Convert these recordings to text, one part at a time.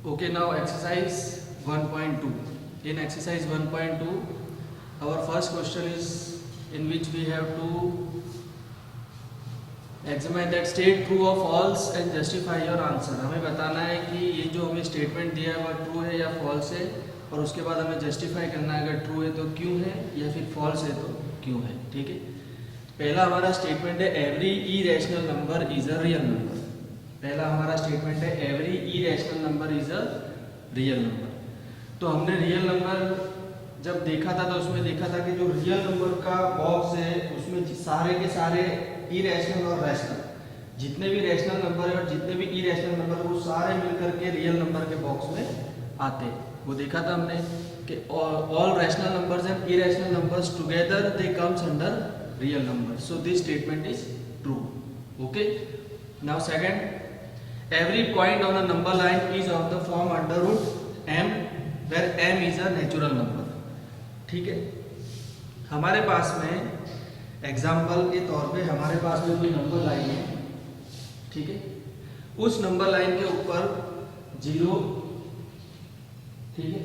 Okay, now exercise 1.2. In exercise 1.2, our first question is in which we have to examine that state true or false and justify your answer. हमें बताना है कि ये जो हमें statement दिया है वह ट्रू है या फॉल्स है, और उसके बाद हमें जस्टिफाई करना है अगर ट्रू है तो क्यों है या फिर फॉल्स है तो क्यों है. ठीक है, पहला हमारा स्टेटमेंट है every irrational number is a real number. पहला हमारा स्टेटमेंट है every irrational number is a real number. तो हमने रियल नंबर जब देखा था तो उसमें देखा था कि जो रियल नंबर का बॉक्स है उसमें सारे के सारे इरेशनल और रैशनल, जितने भी रैशनल नंबर है और जितने भी इरेशनल नंबर वो सारे मिलकर के रियल नंबर के बॉक्स में आते हैं. वो देखा था हमने कि all rational numbers and irrational numbers together they comes under real number. So this statement is true. Okay, now second, every point on a number line is of the form under root m where m is a natural number. ठीक है, हमारे पास में example के तौर पे हमारे पास में कोई नंबर लाइन है. ठीक है, उस नंबर लाइन के ऊपर 0, ठीक है,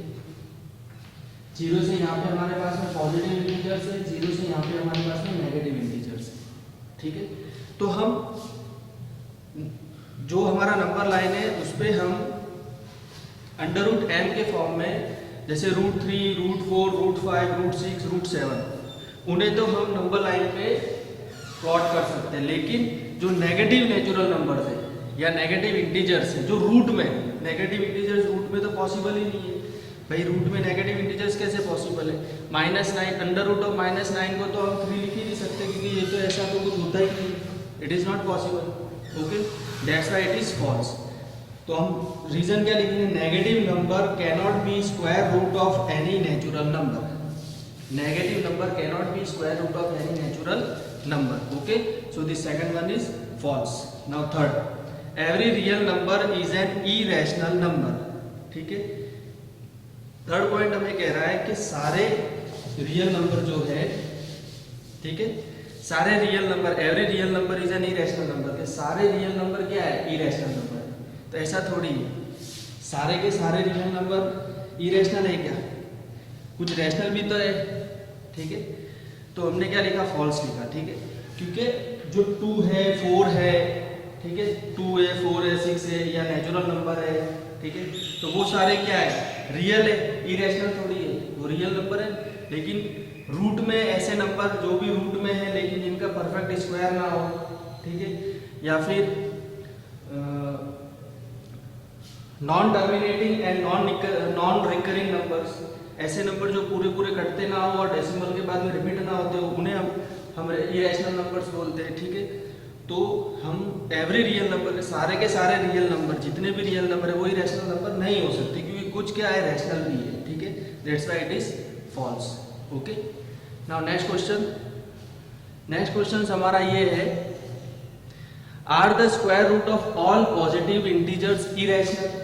0 से यहाँ पे हमारे पास में पॉजिटिव इंटीजर्स है, 0 से यहाँ पे हमारे पास में नेगेटिव इंटीजर्स है. ठीक है, तो हम जो हमारा नंबर लाइन है उस पर हम अंडर रूट एम के फॉर्म में, जैसे root 3, root 4, root 5, root 6, root 7, उन्हें तो हम नंबर लाइन पे प्लॉट कर सकते हैं. लेकिन जो नेगेटिव नेचुरल नंबर है या नेगेटिव इंटीजर्स है जो रूट में, नेगेटिव इंटीजर्स रूट में तो पॉसिबल ही नहीं है भाई. रूट में नेगेटिव इंटीजर्स कैसे पॉसिबल है? -9 अंडर रूट ऑफ -9 को तो हम 3 लिख ही नहीं सकते क्योंकि ये तो ऐसा तो कुछ होता ही नहीं. It is not possible. Okay, that's why it is false. तो हम रीजन क्या लिखेंगे? Negative number can not be square root of any natural number. Negative number can not be square root of any natural number. Okay, so this second one is false. Now third, every real number is an irrational number. ठीक है, third point हमें कह रहा है कि सारे real number जो है, ठीक है, सारे real number, every real number is an irrational number. के सारे रियल नंबर क्या है? इरेशनल नंबर है. तो ऐसा थोड़ी है, सारे के सारे रियल नंबर इरेशनल है क्या? कुछ रैशनल भी तो है. ठीक है, तो हमने क्या लिखा? फॉल्स लिखा. ठीक है, क्योंकि जो 2 है, 4 है, ठीक है, 2 है, 4 है, 6 है, या नेचुरल नंबर है. ठीक है, तो वो सारे क्या है? रियल है, इरेशनल थोड़ी है. वो रियल नंबर है. लेकिन रूट में ऐसे नंबर जो भी रूट में है लेकिन जिनका परफेक्ट स्क्वायर ना हो, ठीक है, या फिर non terminating and non recurring numbers, ऐसे नंबर जो पूरे पूरे कटते ना हो और डेसिमल के बाद में रिपीट ना होते हो, उन्हें हम इरेशनल नंबर्स बोलते हैं. ठीक है, तो हम एवरी रियल नंबर के सारे रियल नंबर, जितने भी रियल नंबर है वो इरेशनल नंबर नहीं हो सकते क्योंकि कुछ क्या है? रैशनल भी है. ठीक है, that's why it is false. Okay, now next question. Next question हमारा ये है, are the square root of all positive integers irrational.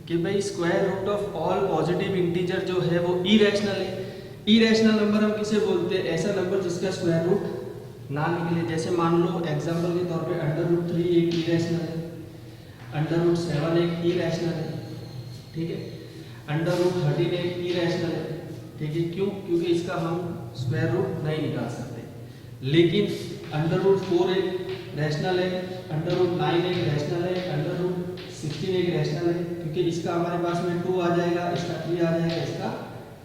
कि भाई square root of all positive integer जो है वो इरेशनल है. इरेशनल नंबर हम किसे बोलते हैं? ऐसा नंबर जिसका स्क्वायर रूट ना निकले. जैसे मान लो एग्जांपल के तौर पे अंडर रूट 3 एक इरेशनल है, अंडर रूट 7 एक इरेशनल है. ठीक है, अंडर रूट 13 एक इरेशनल है. ठीक है, क्यों? क्योंकि इसका हम स्क्वायर रूट नहीं निकाल सकते. लेकिन अंडर रूट 4 एक रैशनल है, अंडर रूट 9 एक रैशनल है, अंडर रूट 16 एक रैशनल है, क्योंकि इसका हमारे पास में 2 आ जाएगा, इसका 3 आ जाएगा, इसका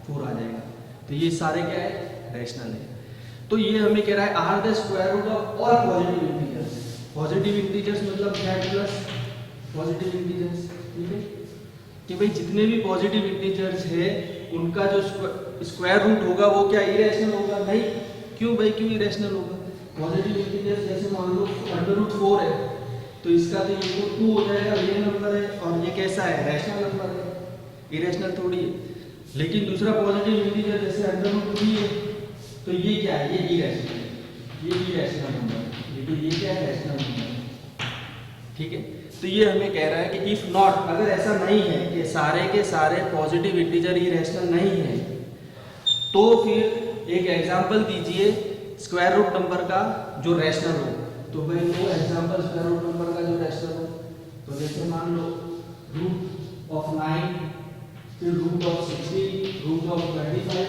4 आ जाएगा. तो ये सारे क्या है? रैशनल है. तो ये हमें कह रहा है are the square root of all positive integers. Positive integers मतलब z प्लस पॉजिटिव इंटीजर्स. ठीक है, कि भाई जितने भी पॉजिटिव इंटीजर्स है उनका जो स्क्वायर रूट होगा वो क्या इरेशनल होगा? नहीं. क्यों भाई? क्यों इरेशनल होगा? पॉजिटिव इंटीजर्स जैसे मान लो अंडर रूट 4 है तो इसका तो ये 2 हो जाएगा, रियल नंबर है, और ये कैसा है? रैशनल नंबर है, इरेशनल थोड़ी है. लेकिन दूसरा पॉजिटिव इंटीजर जैसे अंडर रूट 3 है तो ये क्या है? ये इरेशनल है, ये इरेशनल नंबर है. लेकिन ये क्या है? रैशनल नंबर है. ठीक है, तो ये हमें कह रहा है कि इफ नॉट, अगर ऐसा नहीं है कि सारे के सारे पॉजिटिव इंटीजर इरेशनल नहीं है, तो फिर एक एग्जांपल दीजिए स्क्वायर रूट नंबर का जो रैशनल हो. तो भाई वो एग्जांपल स्क्वायर रूट नंबर का जो रैशनल हो, तो जैसे मान लो रूट ऑफ 9, फिर रूट ऑफ 16, रूट ऑफ 25,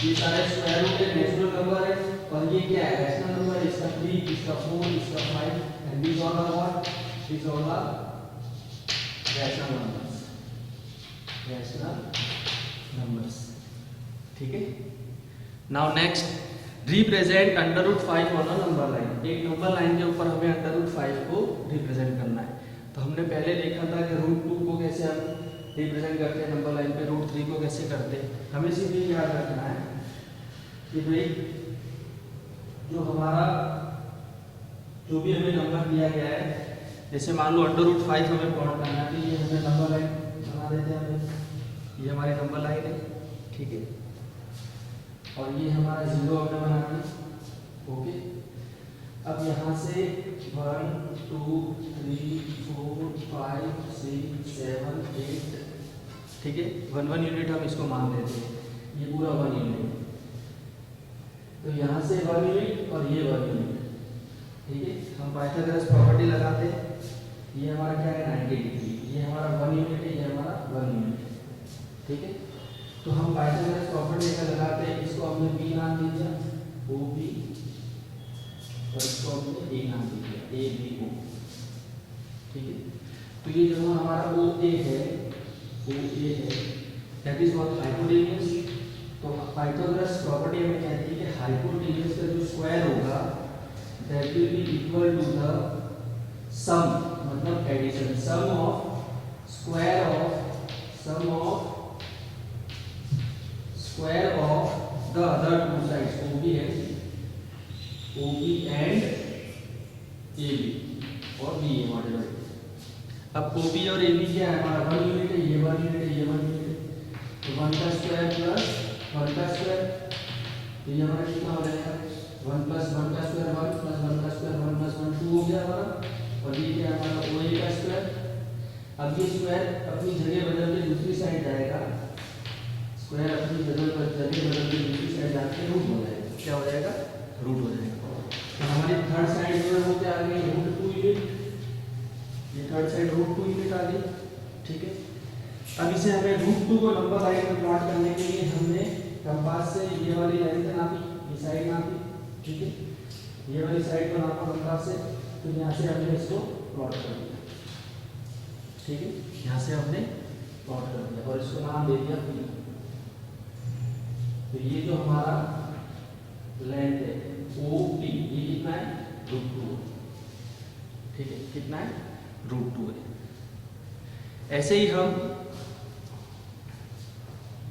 ये सारे स्क्वायर रूट है, नेचुरल नंबर है। और ये क्या है, रैशनल नंबर है, इसका 3, इसका 4, इसका 5 and these all are what? These all are rational numbers, rational numbers, ठीक है। Now next represent under root 5 on a number line. एक नंबर लाइन के ऊपर हमें अंडर रूट 5 को रिप्रेजेंट करना है। तो हमने पहले देखा था कि रूट 2 को कैसे हम रिप्रेजेंट करते हैं नंबर लाइन पे, रूट 3 को कैसे करते हैं। हमें सिर्फ ये याद रखना है कि भाई जो हमारा जो भी हमें नंबर दिया गया है, जैसे मान लो अंडर रूट 5 हमें प्लॉट करना है, तो ये हमें नंबर लाइन बना देते हैं हमें, ये हमारी नंबर लाइन है, ठीक है। और ये हमारा 0 हमें बनाना है, ओके। अब यहाँ से 1 2 3 4 5 6 7 8, ठीक है, 1 यूनिट हम इसको मान लेते हैं, ये पूरा 1 यूनिट। तो यहाँ से 1 यूनिट और ये 1 यूनिट, ठीक है। हम पाइथागोरस प्रॉपर्टी लगाते हैं, ये हमारा क्या है 90 डिग्री, ये हमारा 1 यूनिट है, ये हमारा 1 यूनिट है, ठीक है। तो हम पाइथागोरस प्रॉपर्टी लगाते हैं, इसको हमने बी नाम दे दिया, ओ बी, और इसको हमने ए नाम दे दिया, ए बी ओ, ठीक है। तो ये जो हमारा ओ ए है, दैट इज व्हाट हाइपोटेन्यूज। तो पाइथागोरस प्रॉपर्टी हमें कहती है कि हाइपोटेन्यूज का जो स्क्वायर होगा that will be equal to the sum, मतलब addition, sum of square of the other two sides OB and AB और BA व्हाटएवर। अब OB और AB क्या है, हमारा 1 यूनिट है, ये 1 यूनिट है, ये 1 यूनिट है, तो 1 का स्क्वायर प्लस 1 का स्क्वायर, तो ये हमारा कितना हो जाएगा 1 प्लस 1 का स्क्वायर 1 प्लस 1 का स्क्वायर 1 प्लस 1 2 हो गया हमारा। और ये क्या है हमारा OA का स्क्वायर। अब ये स्क्वायर अपनी जगह बदल के दूसरी साइड जाएगा, स्क्वायर अपनी जगह बदल के दूसरी साइड जाके रूट हो जाएगा, क्या हो जाएगा रूट हो जाएगा। तो हमारी थर्ड साइड जो है वो क्या आ गई रूट 2 यूनिट, ये थर्ड साइड रूट 2 यूनिट आ गई, ठीक है। अब इसे हमें रूट 2 को नंबर लाइन में प्लॉट करने के लिए हमने कंपास से ये वाली लाइन नापी, ये साइड नापी, ठीक है, ये वाली साइड को नापा कंपास से, तो यहाँ से हमने इसको प्लॉट कर दिया, ठीक है, यहाँ से हमने प्लॉट कर दिया और इसको नाम दे दिया P। तो ये जो हमारा लेंथ है OP, ये कितना है रूट 2, ठीक है, कितना है रूट 2 है। ऐसे ही हम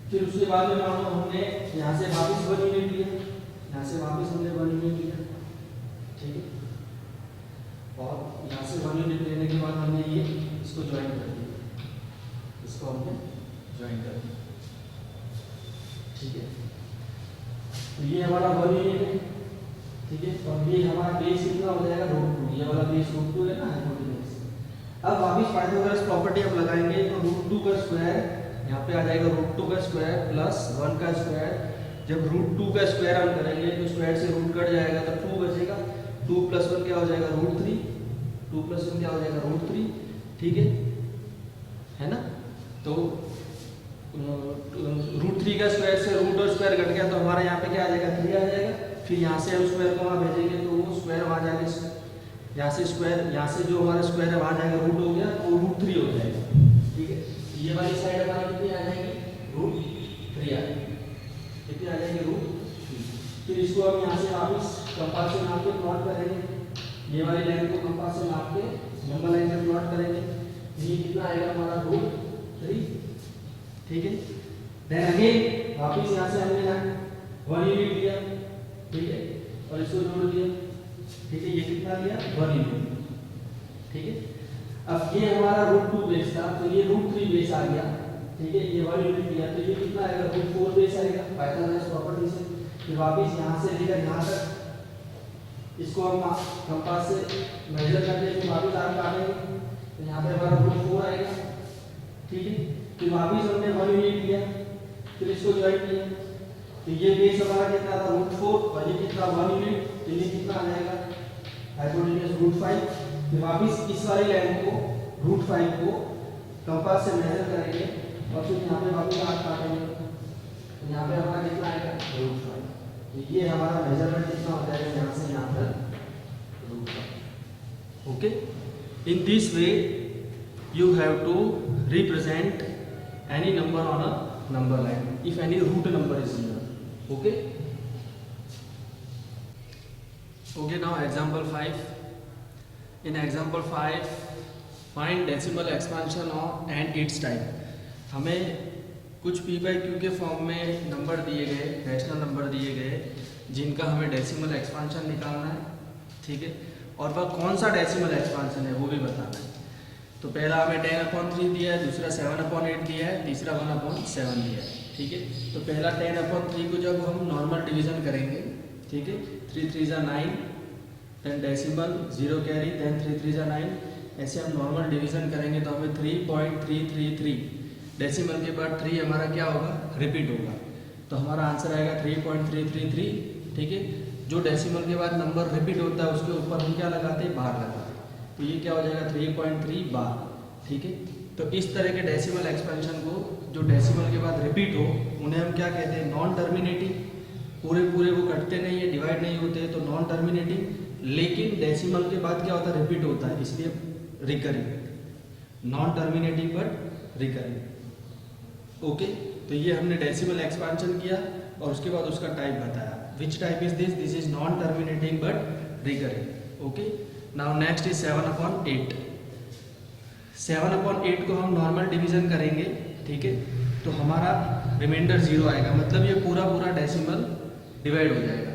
फिर उसके बाद में मान लो हमने यहाँ से वापस 1 यूनिट लिया, यहाँ से वापस हमने 1 यूनिट लिया, ठीक है, और यहाँ से 1 यूनिट लेने के बाद हमने ये इसको ज्वाइन कर दिया, इसको हमने ज्वाइन कर दिया, ठीक है। तो ये हमारा 1 यूनिट है, ठीक है, और ये हमारा बेस कितना हो जाएगा रूट 2, ये वाला बेस रूट 2 है ना हाइपोटेन्यूज। अब वापस पाइथागोरस प्रॉपर्टी हम लगाएंगे, तो रूट 2 का स्क्वायर यहाँ पे आ जाएगा, रूट 2 का स्क्वायर प्लस 1 का स्क्वायर। जब रूट 2 का स्क्वायर हम करेंगे तो स्क्वायर से रूट कट जाएगा तो 2 बचेगा, 2 प्लस 1 क्या हो जाएगा रूट 3, 2 प्लस 1 क्या हो जाएगा रूट 3, ठीक है ना। तो रूट 3 का स्क्वायर से रूट और स्क्वायर कट गया तो हमारा यहाँ पे क्या आ जाएगा 3 आ जाएगा। फिर यहाँ से हम स्क्वायर को वहाँ भेजेंगे तो वो स्क्वायर वहाँ जाके यहाँ से स्क्वायर, यहाँ से जो हमारा स्क्वायर है वहाँ जाएगा रूट हो गया तो रूट 3 हो जाएगा, ठीक है। ये वाली साइड हमारी कितनी आ जाएगी रूट 3 आ जाएगी, कितनी आ जाएगी रूट 3। फिर इसको हम यहाँ से वापस कंपास से नाप के प्लॉट करेंगे, ये वाली लाइन को कंपास से नाप के नंबर लाइन में प्लॉट करेंगे, ये कितना आएगा हमारा रूट 3, ठीक है। देन अगेन वापस यहाँ से हमने 1 यूनिट लिया, ठीक है, और इसको जोड़ दिया, ठीक है, ये कितना लिया 1 यूनिट, ठीक है। अब ये हमारा रूट 2 बेस था तो ये रूट 3 बेस आ गया, ठीक है, ये 1 यूनिट लिया तो ये कितना आएगा रूट 4 बेस आएगा पाइथागोरस प्रॉपर्टी से। फिर वापस यहाँ से लेकर यहाँ तक इसको हम कंपास से मेजर करके फिर वापस आगे काटेंगे तो यहाँ पे हमारा रूट 4 आएगा, ठीक है। फिर वापस हमने 1 यूनिट लिया, फिर इसको ज्वाइन किया तो ये बेस हमारा कितना था रूट 4 और ये कितना 1 यूनिट, तो ये कितना आ जाएगा हाइपोटेन्यूज रूट 5। फिर वापस इस वाली लाइन को रूट 5 को कंपास से मेजर करेंगे और फिर यहाँ पे वापस 8 काटेंगे, तो यहाँ पे हमारा कितना आएगा √5। तो ये हमारा मेजरमेंट कितना हो जाएगा यहाँ से यहाँ तक √5। Okay, in this way you have to represent any number on a number line if any root number is given. Okay, okay, now example 5. In example 5 find decimal expansion of and its type। हमें कुछ p by q के form में number दिए गए, rational number दिए गए, जिनका हमें डेसिमल एक्सपांशन निकालना है, ठीक है, और वह कौन सा डेसिमल एक्सपांशन है वो भी बताना है। तो पहला हमें 10/3 दिया है, दूसरा 7/8 दिया है, तीसरा 1/7 दिया है, ठीक है। तो पहला 10/3 को जब हम नॉर्मल डिवीजन करेंगे, ठीक है, 3 3 जा 9, देन डेसिमल 0 कैरी, देन 3 3 जा 9, ऐसे हम नॉर्मल डिवीजन करेंगे तो हमें 3.333, डेसिमल के बाद 3 हमारा क्या होगा, रिपीट होगा, तो हमारा आंसर आएगा 3.333, ठीक है। जो डेसिमल के बाद नंबर रिपीट होता है उसके ऊपर हम क्या लगाते हैं, बार लगाते हैं, तो ये क्या हो जाएगा 3.3 बार, ठीक है। तो इस तरह के डेसिमल एक्सपेंशन को जो डेसिमल के बाद रिपीट हो उन्हें हम क्या कहते हैं, नॉन टर्मिनेटिंग। पूरे पूरे वो कटते नहीं है, डिवाइड नहीं होते, तो नॉन टर्मिनेटिंग। लेकिन डेसिमल के बाद क्या होता है, रिपीट होता है, इसलिए recurring. Non terminating but recurring. Okay, तो ये हमने डेसिमल एक्सपेंशन किया और उसके बाद उसका टाइप बताया। Which type is this, this is non terminating but recurring. Okay, now next is 7/8। 7/8 को हम नॉर्मल डिवीजन करेंगे, ठीक है, तो हमारा रिमाइंडर 0 आएगा, मतलब ये पूरा पूरा डेसिमल डिवाइड हो जाएगा,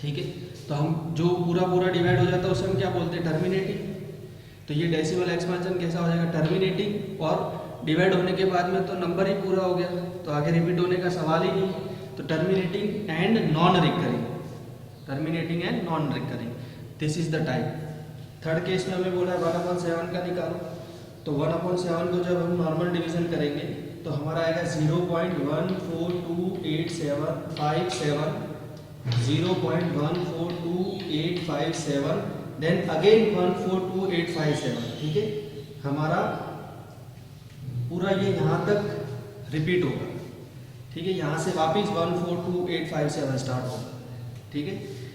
ठीक है। तो हम जो पूरा पूरा डिवाइड हो जाता है उसे हम क्या बोलते हैं, टर्मिनेटिंग। तो ये डेसिमल एक्सपेंशन कैसा हो जाएगा, टर्मिनेटिंग, और डिवाइड होने के बाद में तो नंबर ही पूरा हो गया, तो आगे रिपीट होने का सवाल ही नहीं। तो terminating and non recurring, terminating and non recurring, this is the type. Third case में हमें बोला है 1/7 का निकालो, तो 1/7 को जब हम नॉर्मल डिवीजन करेंगे तो हमारा आएगा 0.142857, 0.142857, देन अगेन 142,857, ठीक है। हमारा पूरा ये यहाँ तक रिपीट होगा, ठीक है, यहाँ से वापस 142,857 स्टार्ट होगा, ठीक है।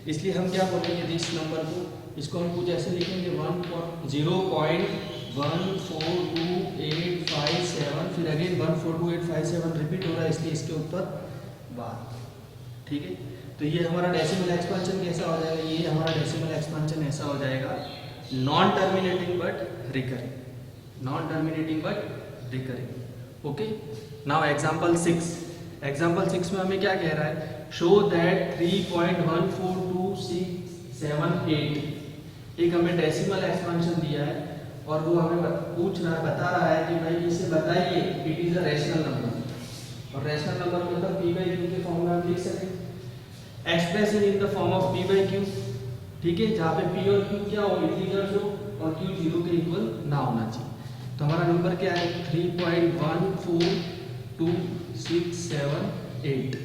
इसलिए हम क्या बोलेंगे इस नंबर को, इसको हम कुछ ऐसे लिखेंगे 0.142857, फिर अगेन 142,857 रिपीट हो रहा है, इसलिए इसके ऊपर बार, ठीक है। तो ये हमारा डेसिमल एक्सपेंशन कैसा हो जाएगा, ये हमारा डेसिमल एक्सपेंशन ऐसा हो जाएगा, non terminating but recurring, non terminating but recurring. Okay, now example 6। Example 6 में हमें क्या कह रहा है, शो दैट 3.142678, एक हमें डेसिमल एक्सपेंशन दिया है और वो हमें बता रहा है कि भाई इसे बताइए it is a rational number, और रैशनल नंबर मतलब p by q के फॉर्म में हम लिख सकें, expression in the form of p by q, ठीक है, जहाँ पे p और q क्या हो, इंटीजर्स हो और q 0 के इक्वल ना होना चाहिए। तो हमारा नंबर क्या है 3.14268,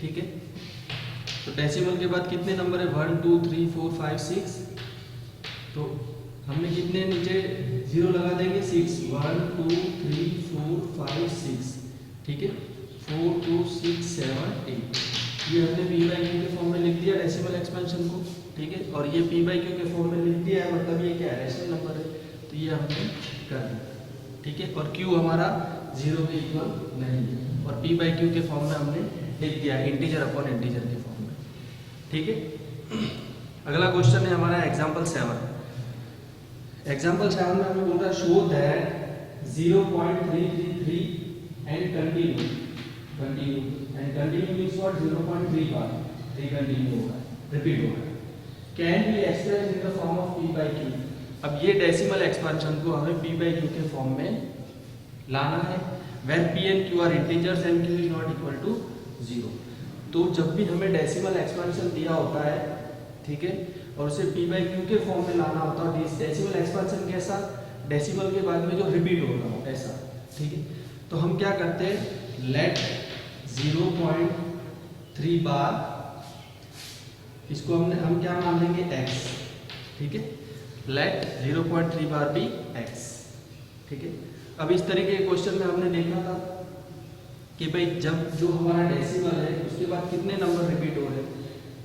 ठीक है। तो डेसिमल के बाद कितने नंबर है, 1 2 3 4 5 6, तो हमने कितने नीचे 0 लगा देंगे, 6 1 2 3 4 5 6, ठीक है, 4 2 6 7 8, ये हमने p by q के फॉर्म में लिख दिया डेसिमल एक्सपेंशन को, ठीक है, और ये p by q के फॉर्म में लिख दिया है, मतलब ये क्या है, रैशनल नंबर है, तो ये हमने कर दिया, ठीक है। और q हमारा 0 के इक्वल नहीं है, और p by q के फॉर्म में हमने लिख दिया इंटीजर अपॉन इंटीजर के फॉर्म में, ठीक है। अगला क्वेश्चन है हमारा एग्जांपल 7। एग्जांपल 7 में हमें बोल रहा है show that 0.333 and continue, and continue means what, 0.3 bar recontinue होगा, रिपीट होगा, can be expressed in the form of p by q। अब ये डेसिमल एक्सपेंशन को हमें p by q के फॉर्म में लाना है, where p and q are integers and q is not equal to 0। तो जब भी हमें डेसिमल एक्सपेंशन दिया होता है, ठीक है, और उसे p by q के फॉर्म में लाना होता है, डेसिमल एक्सपेंशन कैसा, डेसिमल के बाद में जो रिपीट हो रहा हो ऐसा, ठीक है। तो हम क्या करते हैं, लेट 0.3 बार, इसको हम क्या मान लेंगे x, ठीक है, लेट 0.3 बार भी x, ठीक है। अब इस तरीके के क्वेश्चन में हमने देखा था कि भाई जब जो हमारा डेसिमल है उसके बाद कितने नंबर रिपीट हो रहे हैं,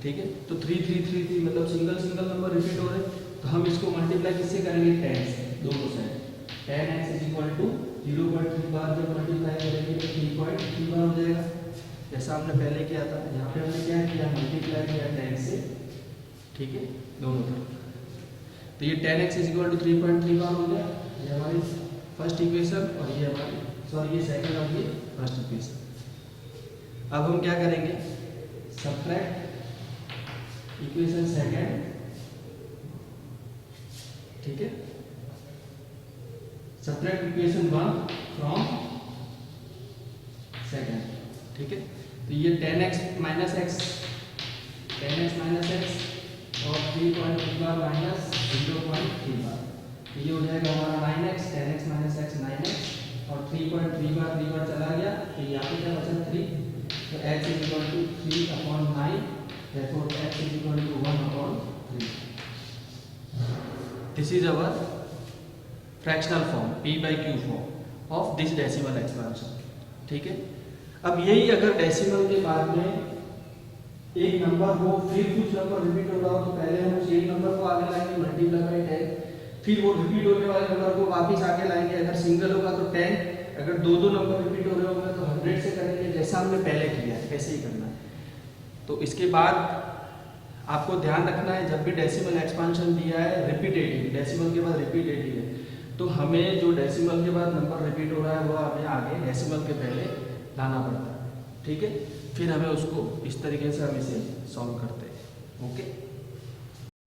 ठीक है। तो 3 3 3 3 मतलब सिंगल सिंगल नंबर रिपीट हो रहे हैं, तो हम इसको मल्टीप्लाई किससे करेंगे, 10 से, दोनों side. 10x is equal to 0.3 बार जब मल्टीप्लाई करेंगे तो 3.3 बार हो जाएगा, जैसा हमने पहले किया था। यहाँ पे हमने क्या किया, मल्टीप्लाई किया 10 से, ठीक है, दोनों तरफ। तो ये 10x इज इक्वल टू 3.3 बार हो गया, ये हमारी फर्स्ट इक्वेशन, और ये हमारी सॉरी ये सेकंड और ये फर्स्ट इक्वेशन। अब हम क्या करेंगे, सब्ट्रैक्ट इक्वेशन सेकंड, ठीक है, सब्ट्रैक्ट इक्वेशन 1 फ्रॉम सेकंड, ठीक है। तो ये 10x माइनस एक्स और 3.3 बार माइनस 0.3 बार, तो ये हो जाएगा हमारा 9x, 10x minus x 9x और 3.3 बार 3 बार चला गया, तो यहाँ पे क्या बचा 3, तो x is equal to 3/9, therefore x is equal to 1/3। This is our fractional form p/q form of this decimal expansion, ठीक है। अब यही अगर डेसिमल के बाद में एक नंबर हो, फिर कुछ नंबर रिपीट हो रहा हो, तो पहले हम उस एक नंबर को आगे लाएंगे मल्टीप्लाई बाय 10, फिर वो रिपीट होने वाले नंबर को वापस आगे लाएंगे। अगर सिंगल होगा तो 10, अगर दो नंबर रिपीट हो रहे होंगे तो 100 से करेंगे, जैसा हमने पहले किया है ऐसे ही करना है। तो इसके बाद आपको ध्यान रखना है, जब भी डेसिमल एक्सपेंशन दिया है रिपीटेटिव, डेसिमल के बाद रिपीटेटिव है, तो हमें जो डेसिमल के बाद नंबर रिपीट हो रहा है वो हमें आगे डेसिमल के पहले लाना पड़ता है, ठीक है। फिर हमें उसको इस तरीके से हम इसे सॉल्व करते हैं, ओके।